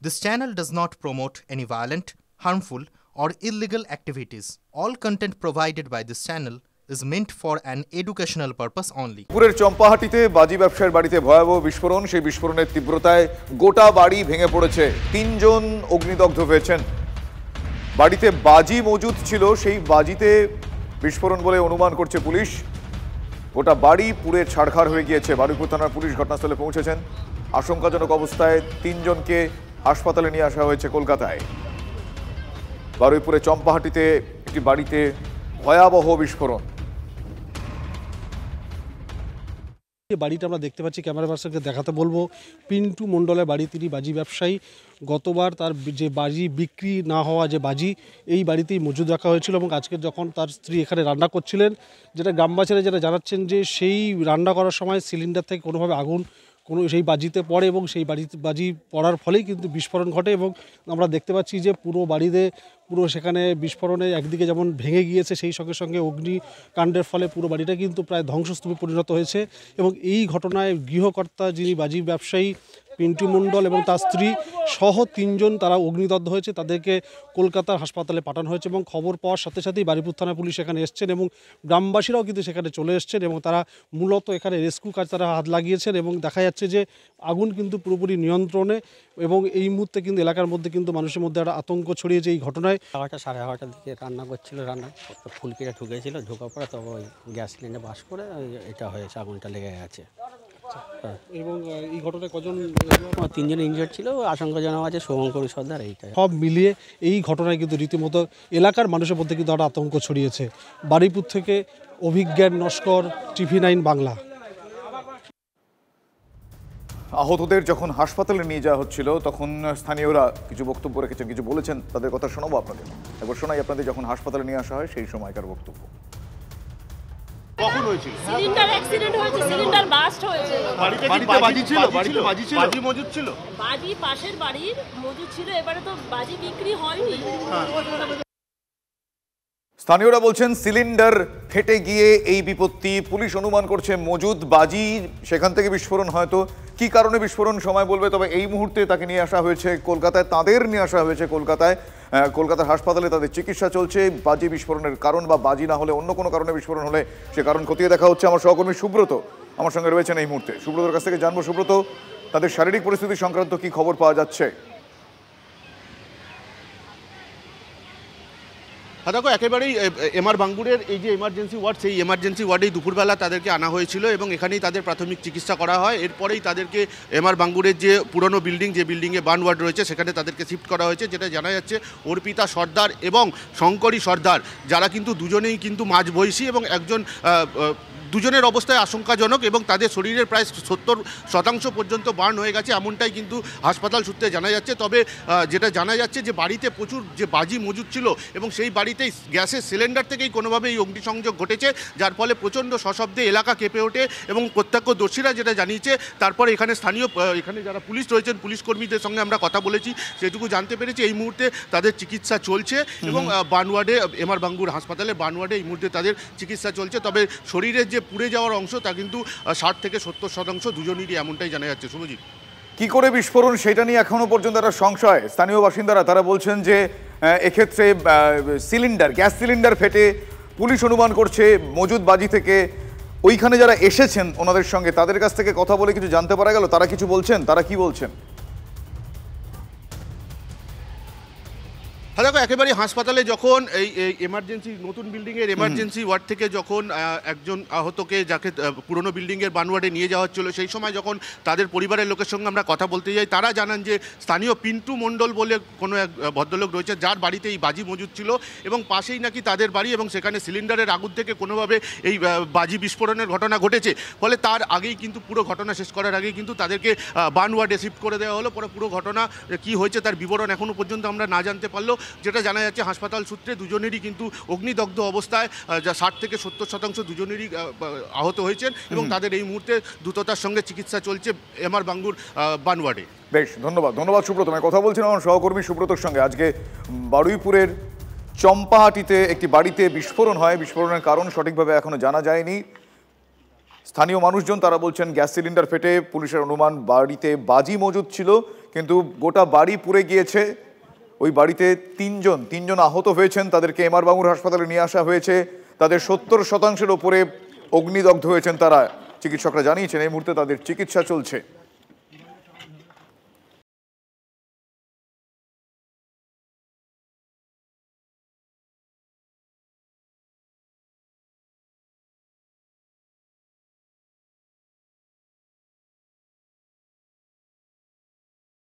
This channel does not promote any violent, harmful, or illegal activities. All content provided by this channel is meant for an educational purpose only. পুরের চম্পাহাটিতে বাজি ব্যবসায়ীর বাড়িতে ভয়াবহ বিস্ফোরণ, সেই বিস্ফোরণের তীব্রতায় গোটা বাড়ি ভেঙে পড়েছে। 3 জন অগ্নিদগ্ধ হয়েছেন। বাড়িতে বাজি মজুদ ছিল, সেই বাজিতে বিস্ফোরণ বলে অনুমান করছে পুলিশ। গোটা বাড়ি পুড়ে ছাড়খাড় হয়ে গিয়েছে। বারুইপুর থানার পুলিশ ঘটনাস্থলে পৌঁছেছেন। আশঙ্কাজনক অবস্থায় 3 জনকে হাসপাতালে নিয়ে আসা হয়েছে কলকাতায়। বারুইপুরে চম্পাহাটিতে একটি বাড়িতে ভয়াবহ বিস্ফোরণ। বাড়িটা আমরা দেখতে পাচ্ছি, ক্যামেরা পার্সনকে দেখাতে বলবো। পিন্টু মণ্ডলের বাড়ি, তিনি বাজি ব্যবসায়ী। গতবার তার যে বাজি বিক্রি না হওয়া যে বাজি এই বাড়িতেই মজুদ রাখা হয়েছিল এবং আজকে যখন তার স্ত্রী এখানে রান্না করছিলেন, যেটা গ্রামবাসীরা যেটা জানাচ্ছেন যে সেই রান্না করার সময় সিলিন্ডার থেকে কোনোভাবে আগুন সেই বাজিতে পড়ে এবং সেই বাজি পড়ার ফলেই কিন্তু বিস্ফোরণ ঘটে। এবং আমরা দেখতে পাচ্ছি যে পুরো সেখানে বিস্ফোরণে একদিকে যেমন ভেঙে গিয়েছে, সেই সঙ্গে সঙ্গে অগ্নিকাণ্ডের ফলে পুরো বাড়িটা কিন্তু প্রায় ধ্বংসস্তূপে পরিণত হয়েছে। এবং এই ঘটনায় গৃহকর্তা যিনি বাজি ব্যবসায়ী পিন্টু মণ্ডল এবং তার স্ত্রী সহ 3 জন তারা অগ্নিদগ্ধ হয়েছে। তাদেরকে কলকাতার হাসপাতালে পাঠানো হয়েছে এবং খবর পাওয়ার সাথে সাথেই বারুইপুর থানা পুলিশ এখানে এসছেন এবং গ্রামবাসীরাও কিন্তু সেখানে চলে এসছেন এবং তারা মূলত এখানে রেস্কিউ কাজ তারা হাত লাগিয়েছেন এবং দেখা যাচ্ছে যে আগুন কিন্তু পুরোপুরি নিয়ন্ত্রণে। এবং এই মুহূর্তে কিন্তু এলাকার মধ্যে কিন্তু মানুষের মধ্যে একটা আতঙ্ক ছড়িয়েছে এই ঘটনায়। 11:30 দিকে রান্না করছিল, ফুলকিটা ঢুকেছিল, ঢোকার পরে তবে ওই গ্যাস সিলিন্ডার বাস করে এটা হয়েছে, আগুনটা লেগে গেছে। এবং এই ঘটনায় কজন? 3 জন ইনজিওর্ড ছিল, আশঙ্কাজনক আছে শুভঙ্কর সর্দার। এইটা সব মিলিয়ে এই ঘটনায় কিন্তু রীতিমতো এলাকার মানুষের মধ্যে কিন্তু একটা আতঙ্ক ছড়িয়েছে। বারুইপুর থেকে অভিজ্ঞান নস্কর, TV9 বাংলা। আহতদের যখন হাসপাতালে নিয়ে যাওয়া হচ্ছিল তখন স্থানীয়রা কিছু বক্তব্য রেখেছেন, কিছু বলেছেন, তাদের কথা শোনাবো আপনাদের। একবার শোনাই আপনাদের যখন হাসপাতালে নিয়ে আসা হয় সেই সময়কার বক্তব্য। কখন হয়েছিল? সিলিন্ডার অ্যাক্সিডেন্ট হয়েছে, সিলিন্ডার বাস্ট হয়েছে। বাড়িতে বাজি ছিল? বাড়িতে বাজি ছিল? বাজি মজুদ ছিল? বাজি পাশের বাড়ির মজুদ ছিল, এবারে তো বাজি বিক্রি হয়নি। স্থানীয়রা বলছেন সিলিন্ডার ফেটে গিয়ে এই বিপত্তি। পুলিশ অনুমান করছে মজুদ বাজি, সেখান থেকে বিস্ফোরণ। হয়তো কি কারণে বিস্ফোরণ সময় বলবে, তবে এই মুহূর্তে তাকে নিয়ে আসা হয়েছে কলকাতায়। তাদের নিয়ে আসা হয়েছে কলকাতায়, কলকাতার হাসপাতালে তাদের চিকিৎসা চলছে। বাজি বিস্ফোরণের কারণ বা বাজি না হলে অন্য কোনো কারণে বিস্ফোরণ হলে সে কারণ খতিয়ে দেখা হচ্ছে। আমার সহকর্মী সুব্রত আমার সঙ্গে রয়েছেন এই মুহূর্তে। সুব্রতর কাছ থেকে জানবো, সুব্রত, তাদের শারীরিক পরিস্থিতি সংক্রান্ত কি খবর পাওয়া যাচ্ছে? দেখো, একেবারেই এমআর বাঙ্গুরের এই যে এমার্জেন্সি ওয়ার্ড, সেই এমার্জেন্সি ওয়ার্ডেই দুপুরবেলা তাদেরকে আনা হয়েছিল এবং এখানেই তাদের প্রাথমিক চিকিৎসা করা হয়। এরপরেই তাদেরকে এমআর বাঙ্গুরের যে পুরনো বিল্ডিং, যে বিল্ডিংয়ে বার্ন ওয়ার্ড রয়েছে, সেখানে তাদেরকে শিফট করা হয়েছে। যেটা জানা যাচ্ছে অর্পিতা সর্দার এবং শঙ্করী সর্দার, যারা কিন্তু দুজনেই কিন্তু মাঝবয়সী এবং একজন দুজনের অবস্থায় আশঙ্কাজনক এবং তাদের শরীরের প্রায় 70% পর্যন্ত বার্ন হয়ে গেছে, এমনটাই কিন্তু হাসপাতাল সূত্রে জানা যাচ্ছে। তবে যেটা জানা যাচ্ছে যে বাড়িতে প্রচুর যে বাজি মজুদ ছিল এবং সেই বাড়িতেই গ্যাসের সিলিন্ডার থেকেই কোনোভাবে এই অগ্নিসংযোগ ঘটেছে, যার ফলে প্রচণ্ড সশব্দে এলাকা কেঁপে ওঠে এবং প্রত্যক্ষদর্শীরা যেটা জানিয়েছে। তারপরে এখানে এখানে যারা পুলিশ রয়েছেন, পুলিশ কর্মীদের সঙ্গে আমরা কথা বলেছি, সেটুকু জানতে পেরেছি এই মুহূর্তে তাদের চিকিৎসা চলছে এবং বানওয়ার্ডে, এমআর বাঙ্গুর হাসপাতালে বানওয়ার্ডে এই মুহূর্তে তাদের চিকিৎসা চলছে। তবে শরীরের যে পুড়ে যাওয়ার অংশ তা কিন্তু 60 থেকে 70% দুজনেরই, এমনটাই জানা যাচ্ছে। শুভজিৎ, কি করে বিস্ফোরণ সেটা নিয়ে এখনো পর্যন্ত একটা সংশয়। স্থানীয় বাসিন্দারা তারা বলছেন যে এক্ষেত্রে গ্যাস সিলিন্ডার ফেটে, পুলিশ অনুমান করছে মজুদ বাজি থেকে। ওইখানে যারা এসেছেন ওনাদের সঙ্গে তাদের কাছ থেকে কথা বলে কিছু জানতে পারা গেল, তারা কিছু বলছেন। তারা কি বলছেন? দেখো, একেবারে হাসপাতালে যখন এই এমার্জেন্সি নতুন বিল্ডিংয়ের এমার্জেন্সি ওয়ার্ড থেকে যখন একজন আহতকে, যাকে পুরনো বিল্ডিংয়ের বার্ন ওয়ার্ডে নিয়ে যাওয়া হচ্ছিল, সেই সময় যখন তাদের পরিবারের লোকের সঙ্গে আমরা কথা বলতে যাই, তারা জানান যে স্থানীয় পিন্টু মণ্ডল বলে কোনো এক ভদ্রলোক রয়েছে, যার বাড়িতে এই বাজি মজুদ ছিল এবং পাশেই নাকি তাদের বাড়ি এবং সেখানে সিলিন্ডারের আগুন থেকে কোনোভাবে এই বাজি বিস্ফোরণের ঘটনা ঘটেছে। ফলে তার আগেই কিন্তু, পুরো ঘটনা শেষ করার আগেই কিন্তু তাদেরকে বার্ন ওয়ার্ডে শিফট করে দেওয়া হলো। পরে পুরো ঘটনা কী হয়েছে তার বিবরণ এখনও পর্যন্ত আমরা না জানতে পারলেও যেটা জানা যাচ্ছে হাসপাতাল সূত্রে দুজনেরই কিন্তু অগ্নিদগ্ধ অবস্থায়, যা 60 থেকে 70% দুজনেরই আহত হয়েছেন এবং তাদের এই মুহূর্তে দ্রুততার সঙ্গে চিকিৎসা চলছে এমআর বাঙ্গুর বানওয়ার্ডে। বেশ, ধন্যবাদ সুব্রত। আমি কথা বলছিলাম আমার সহকর্মী সুব্রতর সঙ্গে। আজকে বারুইপুরের চম্পাহাটিতে একটি বাড়িতে বিস্ফোরণ হয়। বিস্ফোরণের কারণ সঠিকভাবে এখনো জানা যায়নি। স্থানীয় মানুষজন তারা বলছেন গ্যাস সিলিন্ডার ফেটে পুলিশের অনুমান বাড়িতে বাজি মজুদ ছিল, কিন্তু গোটা বাড়ি পুড়ে গিয়েছে। ওই বাড়িতে তিনজন আহত হয়েছেন, তাদেরকে এমআর বাঙ্গুর হাসপাতালে নিয়ে আসা হয়েছে। তাদের 70% ওপরে অগ্নিদগ্ধ হয়েছেন তারা। চিকিৎসকরা জানিয়েছেন এই মুহূর্তে তাদের চিকিৎসা চলছে।